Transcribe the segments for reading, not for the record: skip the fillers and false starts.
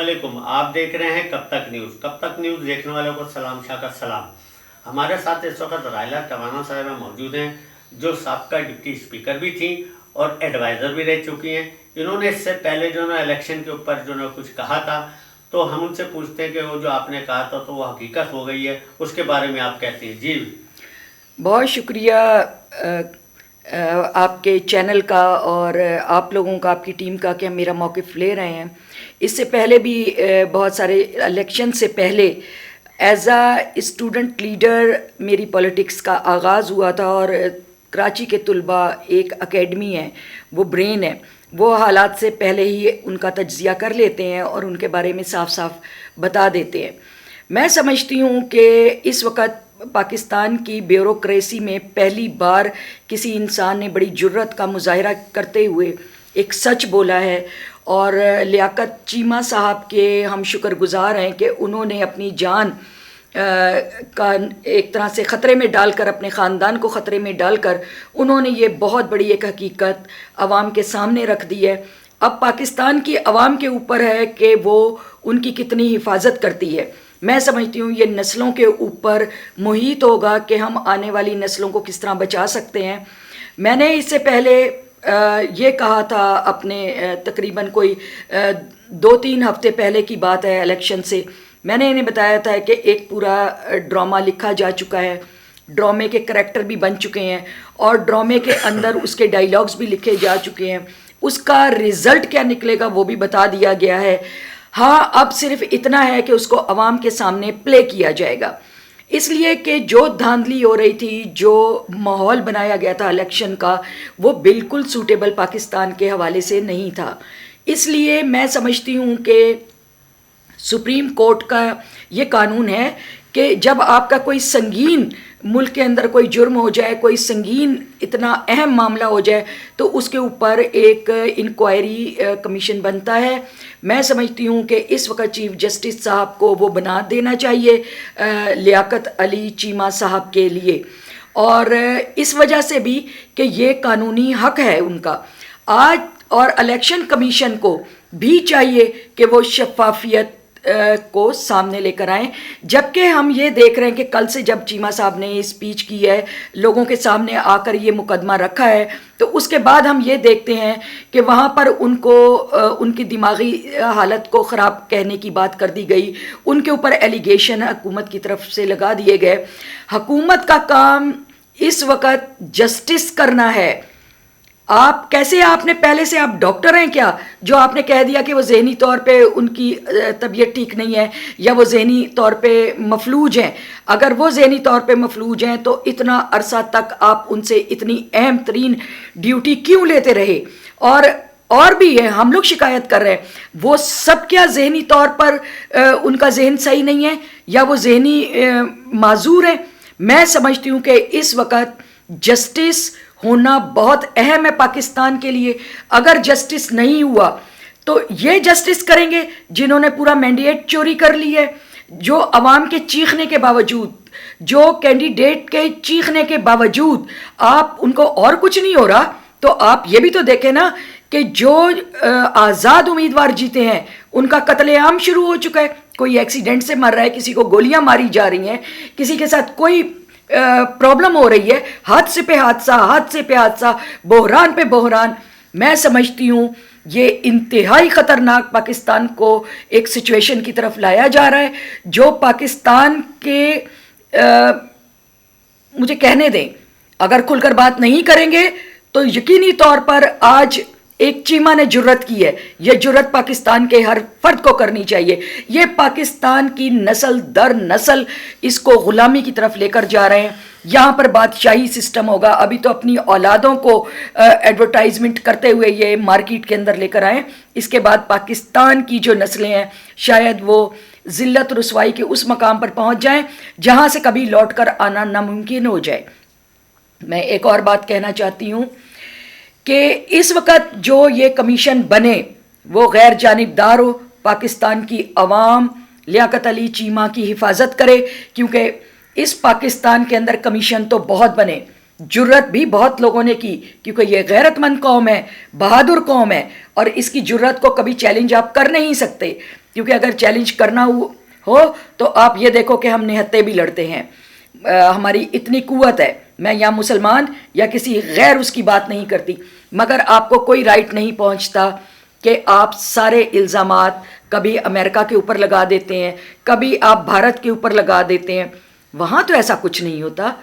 अस्सलामुअलैकुम। आप देख रहे हैं कब तक न्यूज़। कब तक न्यूज़ देखने वालों को सलाम शाह का सलाम। हमारे साथ इस वक्त रायला टवाना साहिबा मौजूद हैं, जो साबका डिप्टी स्पीकर भी थी और एडवाइज़र भी रह चुकी हैं। इन्होंने इससे पहले जो ना इलेक्शन के ऊपर जो ना कुछ कहा था, तो हम उनसे पूछते हैं कि वो जो आपने कहा था तो वो हकीकत हो गई है, उसके बारे में आप कहते हैं। जी बहुत शुक्रिया आपके चैनल का और आप लोगों का, आपकी टीम का कि हम मेरा मौक़िफ़ ले रहे हैं। इससे पहले भी बहुत सारे इलेक्शन से पहले एज आ स्टूडेंट लीडर मेरी पॉलिटिक्स का आगाज़ हुआ था और कराची के तलबा एक एकेडमी है, वो ब्रेन है, वो हालात से पहले ही उनका तज्ज़िया कर लेते हैं और उनके बारे में साफ साफ बता देते हैं। मैं समझती हूँ कि इस वक्त पाकिस्तान की ब्यूरोक्रेसी में पहली बार किसी इंसान ने बड़ी जुर्रत का मुजाहिरा करते हुए एक सच बोला है और लियाकत चीमा साहब के हम शुक्रगुजार हैं कि उन्होंने अपनी जान का एक तरह से ख़तरे में डालकर, अपने ख़ानदान को ख़तरे में डालकर उन्होंने ये बहुत बड़ी एक हकीकत आवाम के सामने रख दी है। अब पाकिस्तान की आवाम के ऊपर है कि वो उनकी कितनी हिफाजत करती है। मैं समझती हूँ ये नस्लों के ऊपर मुहित होगा कि हम आने वाली नस्लों को किस तरह बचा सकते हैं। मैंने इससे पहले ये कहा था अपने तकरीबन कोई 2-3 हफ्ते पहले की बात है इलेक्शन से, मैंने इन्हें बताया था कि एक पूरा ड्रामा लिखा जा चुका है, ड्रामे के करैक्टर भी बन चुके हैं और ड्रामे के अंदर उसके डायलॉग्स भी लिखे जा चुके हैं। उसका रिज़ल्ट क्या निकलेगा वो भी बता दिया गया है। हाँ, अब सिर्फ इतना है कि उसको अवाम के सामने प्ले किया जाएगा, इसलिए कि जो धांधली हो रही थी, जो माहौल बनाया गया था इलेक्शन का, वो बिल्कुल सूटेबल पाकिस्तान के हवाले से नहीं था। इसलिए मैं समझती हूँ कि सुप्रीम कोर्ट का ये कानून है कि जब आपका कोई संगीन मुल्क के अंदर कोई जुर्म हो जाए, कोई संगीन इतना अहम मामला हो जाए, तो उसके ऊपर एक इंक्वायरी कमीशन बनता है। मैं समझती हूँ कि इस वक्त चीफ जस्टिस साहब को वो बना देना चाहिए लियाकत अली चीमा साहब के लिए, और इस वजह से भी कि ये कानूनी हक है उनका आज। और इलेक्शन कमीशन को भी चाहिए कि वो शफाफियत को सामने लेकर आएँ। जबकि हम ये देख रहे हैं कि कल से जब चीमा साहब ने स्पीच की है, लोगों के सामने आकर ये मुकदमा रखा है, तो उसके बाद हम ये देखते हैं कि वहाँ पर उनको उनकी दिमागी हालत को ख़राब कहने की बात कर दी गई, उनके ऊपर एलिगेशन हुकूमत की तरफ से लगा दिए गए। हुकूमत का काम इस वक्त जस्टिस करना है। आप कैसे, आपने पहले से आप डॉक्टर हैं क्या जो आपने कह दिया कि वो ज़हनी तौर पे उनकी तबीयत ठीक नहीं है या वो ज़हनी तौर पे मफलूज हैं? अगर वो ज़हनी तौर पे मफलूज हैं तो इतना अरसा तक आप उनसे इतनी अहम तरीन ड्यूटी क्यों लेते रहे? और भी है, हम लोग शिकायत कर रहे हैं, वो सब क्या ज़हनी तौर पर उनका जहन सही नहीं है या वो ज़हनी माजूर है? मैं समझती हूँ कि इस वक्त जस्टिस होना बहुत अहम है पाकिस्तान के लिए। अगर जस्टिस नहीं हुआ तो ये जस्टिस करेंगे जिन्होंने पूरा मैंडेट चोरी कर ली है, जो अवाम के चीखने के बावजूद, जो कैंडिडेट के चीखने के बावजूद आप उनको और कुछ नहीं हो रहा। तो आप ये भी तो देखें ना कि जो आज़ाद उम्मीदवार जीते हैं उनका कत्लेआम शुरू हो चुका है। कोई एक्सीडेंट से मर रहा है, किसी को गोलियां मारी जा रही हैं, किसी के साथ कोई प्रॉब्लम हो रही है, हादसे पे हादसा, हादसे पे हादसा, बहरान पे बहरान। मैं समझती हूँ ये इंतहाई ख़तरनाक पाकिस्तान को एक सिचुएशन की तरफ लाया जा रहा है, जो पाकिस्तान के मुझे कहने दें, अगर खुलकर बात नहीं करेंगे तो यकीनी तौर पर आज एक चीमा ने जुर्रत की है, ये जुर्रत पाकिस्तान के हर फर्द को करनी चाहिए। ये पाकिस्तान की नस्ल दर नस्ल इसको ग़ुलामी की तरफ लेकर जा रहे हैं। यहाँ पर बादशाही सिस्टम होगा। अभी तो अपनी औलादों को एडवर्टाइजमेंट करते हुए ये मार्केट के अंदर लेकर आए, इसके बाद पाकिस्तान की जो नस्लें हैं शायद वो ज़िल्लत रुसवाई के उस मकाम पर पहुँच जाएँ जहाँ से कभी लौट कर आना नामुमकिन हो जाए। मैं एक और बात कहना चाहती हूँ कि इस वक्त जो ये कमीशन बने वो गैर जानिबदार हो, पाकिस्तान की अवाम लियाकत अली चीमा की हिफाजत करे, क्योंकि इस पाकिस्तान के अंदर कमीशन तो बहुत बने, जुर्रत भी बहुत लोगों ने की, क्योंकि ये गैरतमंद कौम है, बहादुर कौम है, और इसकी जुर्रत को कभी चैलेंज आप कर नहीं सकते, क्योंकि अगर चैलेंज करना हो तो आप ये देखो कि हम निहत्ते भी लड़ते हैं, हमारी इतनी कुव्वत है। मैं यहाँ मुसलमान या किसी गैर उसकी बात नहीं करती, मगर आपको कोई राइट नहीं पहुँचता कि आप सारे इल्ज़ामात कभी अमेरिका के ऊपर लगा देते हैं, कभी आप भारत के ऊपर लगा देते हैं। वहाँ तो ऐसा कुछ नहीं होता,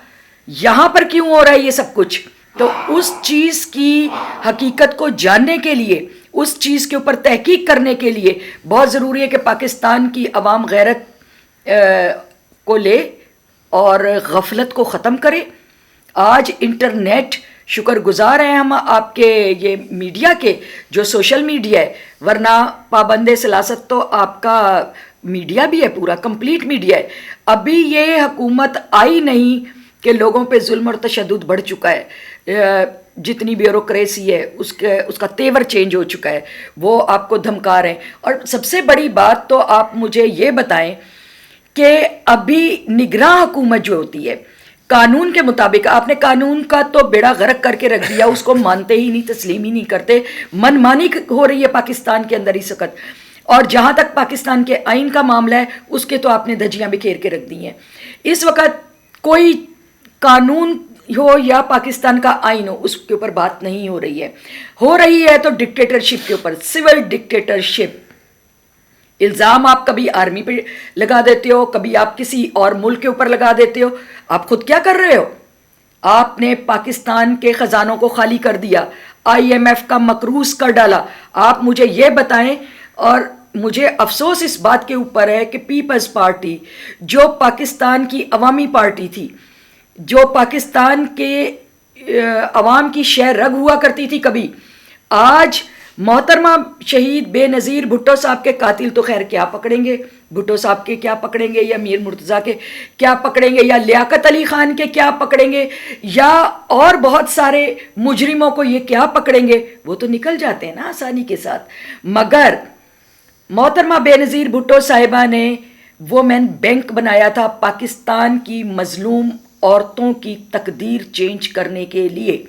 यहाँ पर क्यों हो रहा है ये सब कुछ? तो उस चीज़ की हकीकत को जानने के लिए, उस चीज़ के ऊपर तहकीक करने के लिए बहुत ज़रूरी है कि पाकिस्तान की अवाम गैरत को ले और गफलत को ख़त्म करे। आज इंटरनेट, शुक्रगुजार हैं हम आपके ये मीडिया के, जो सोशल मीडिया है, वरना पाबंदे सलासत तो आपका मीडिया भी है, पूरा कंप्लीट मीडिया है। अभी ये हुकूमत आई नहीं कि लोगों पे जुल्म और तशद्दुद बढ़ चुका है, जितनी ब्यूरोक्रेसी है उसका तेवर चेंज हो चुका है, वो आपको धमका रहे हैं। और सबसे बड़ी बात तो आप मुझे ये बताएं कि अभी निगरान हुकूमत जो होती है, कानून के मुताबिक, आपने कानून का तो बेड़ा गर्क करके रख दिया, उसको मानते ही नहीं, तस्लीम ही नहीं करते, मनमानी हो रही है पाकिस्तान के अंदर इस वक्त। और जहाँ तक पाकिस्तान के आइन का मामला है, उसके तो आपने धज्जियाँ बिखेर के रख दी हैं। इस वक्त कोई कानून हो या पाकिस्तान का आइन हो, उसके ऊपर बात नहीं हो रही है तो डिक्टेटरशिप के ऊपर, सिविल डिक्टेटरशिप। इल्ज़ाम आप कभी आर्मी पे लगा देते हो, कभी आप किसी और मुल्क के ऊपर लगा देते हो। आप खुद क्या कर रहे हो? आपने पाकिस्तान के ख़जानों को खाली कर दिया, IMF का मकरूज कर डाला। आप मुझे ये बताएं, और मुझे अफसोस इस बात के ऊपर है कि पीपल्स पार्टी, जो पाकिस्तान की अवामी पार्टी थी, जो पाकिस्तान के अवाम की शह रग हुआ करती थी कभी, आज मोहतरमा शहीद बेनज़ीर भुट्टो साहब के कातिल तो खैर क्या पकड़ेंगे, भुट्टो साहब के क्या पकड़ेंगे, या मीर मुर्तज़ा के क्या पकड़ेंगे, या लियाकत अली ख़ान के क्या पकड़ेंगे, या और बहुत सारे मुजरिमों को ये क्या पकड़ेंगे? वो तो निकल जाते हैं ना आसानी के साथ। मगर मोहतरमा बेनज़ीर भुट्टो साहिबा ने वुमेन बैंक बनाया था पाकिस्तान की मजलूम औरतों की तकदीर चेंज करने के लिए।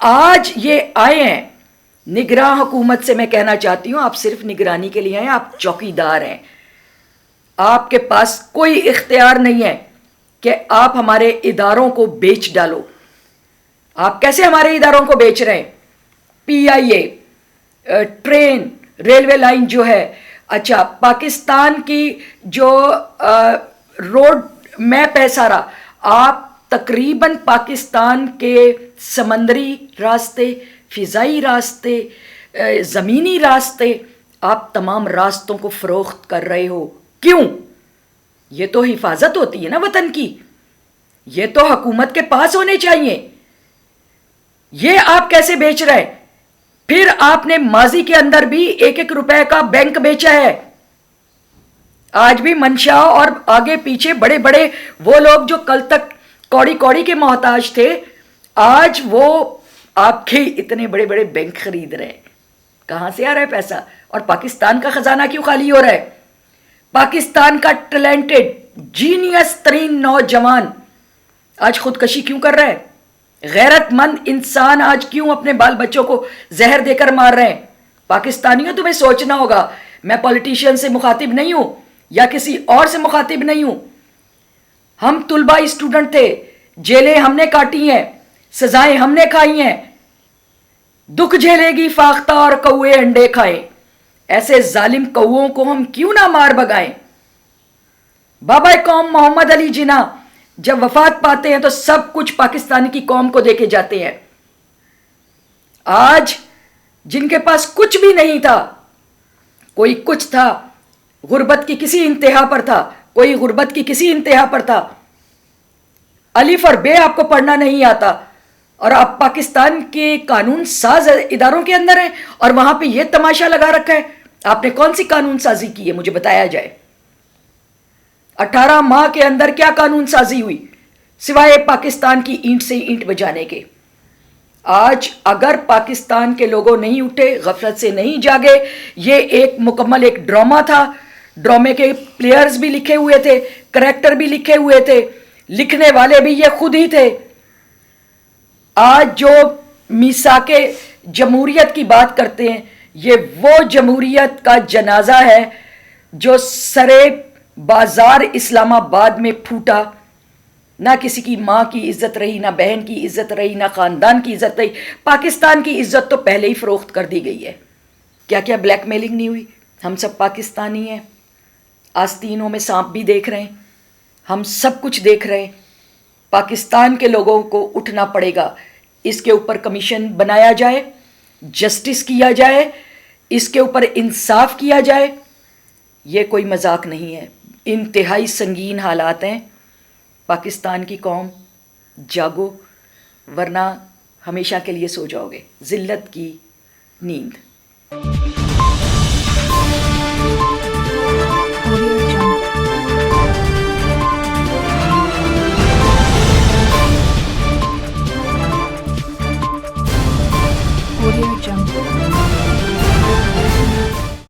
आज ये आए हैं निगरान हुकूमत से। मैं कहना चाहती हूँ, आप सिर्फ निगरानी के लिए आए, आप चौकीदार हैं। आपके पास कोई इख्तियार नहीं है कि आप हमारे इदारों को बेच डालो। आप कैसे हमारे इदारों को बेच रहे हैं? PIA, ट्रेन, रेलवे लाइन जो है, अच्छा, पाकिस्तान की जो रोड मैप है सारा, आप तकरीबन पाकिस्तान के समंदरी रास्ते, फ़िज़ाई रास्ते, ज़मीनी रास्ते, आप तमाम रास्तों को फ़रोख्त कर रहे हो। क्यों? ये तो हिफाजत होती है ना वतन की, ये तो हुकूमत के पास होने चाहिए। ये आप कैसे बेच रहे हैं? फिर आपने माजी के अंदर भी 1-1 रुपए का बैंक बेचा है। आज भी मंशा और आगे पीछे बड़े बड़े वो लोग जो कल तक कौड़ी कौड़ी के मोहताज थे, आज वो आपके इतने बड़े बड़े बैंक खरीद रहे हैं। कहाँ से आ रहा है पैसा? और पाकिस्तान का खजाना क्यों खाली हो रहा है? पाकिस्तान का टैलेंटेड जीनियस तरीन नौजवान आज खुदकशी क्यों कर रहा है? गैरतमंद इंसान आज क्यों अपने बाल बच्चों को जहर देकर मार रहे हैं? पाकिस्तानियों, तुम्हें सोचना होगा। मैं पॉलिटिशियन से मुखातिब नहीं हूं या किसी और से मुखातिब नहीं हूं। हम तुलबा स्टूडेंट थे, जेलें हमने काटी हैं, सजाएं हमने खाई हैं। दुख झेलेगी फाख्ता और कौए अंडे खाए। ऐसे जालिम कौओं को हम क्यों ना मार भगाएं? बाबा कौम मोहम्मद अली जिन्ना जब वफात पाते हैं तो सब कुछ पाकिस्तान की कौम को देके जाते हैं। आज जिनके पास कुछ भी नहीं था, कोई कुछ था, गुर्बत की किसी इंतहा पर था, कोई गुर्बत की किसी इंतहा पर था, अलिफ और बे आपको पढ़ना नहीं आता, और आप पाकिस्तान के कानून साज इदारों के अंदर हैं और वहां पे ये तमाशा लगा रखा है। आपने कौन सी कानून साजी की है, मुझे बताया जाए। 18 माह के अंदर क्या कानून साजी हुई सिवाय पाकिस्तान की ईंट से ईंट बजाने के? आज अगर पाकिस्तान के लोगों नहीं उठे, गफलत से नहीं जागे, ये एक मुकम्मल एक ड्रामा था। ड्रामे के प्लेयर्स भी लिखे हुए थे, करैक्टर भी लिखे हुए थे, लिखने वाले भी ये खुद ही थे। آج جو میثاق جمہوریت کی بات کرتے ہیں یہ وہ جمہوریت کا جنازہ ہے جو سرے بازار اسلام آباد میں پھوٹا. نہ کسی کی ماں کی عزت رہی، نہ بہن کی عزت رہی، نہ خاندان کی عزت رہی. پاکستان کی عزت تو پہلے ہی فروخت کر دی گئی ہے. کیا کیا بلیک میلنگ نہیں ہوئی. ہم سب پاکستانی ہیں، آستینوں میں سانپ بھی دیکھ رہے ہیں، ہم سب کچھ دیکھ رہے ہیں. پاکستان کے لوگوں کو اٹھنا پڑے گا. اس کے اوپر کمیشن بنایا جائے، جسٹس کیا جائے، اس کے اوپر انصاف کیا جائے. یہ کوئی مذاق نہیں ہے، انتہائی سنگین حالات ہیں. پاکستان کی قوم جاگو، ورنہ ہمیشہ کے لیے سو جاؤ گے ذلت کی نیند.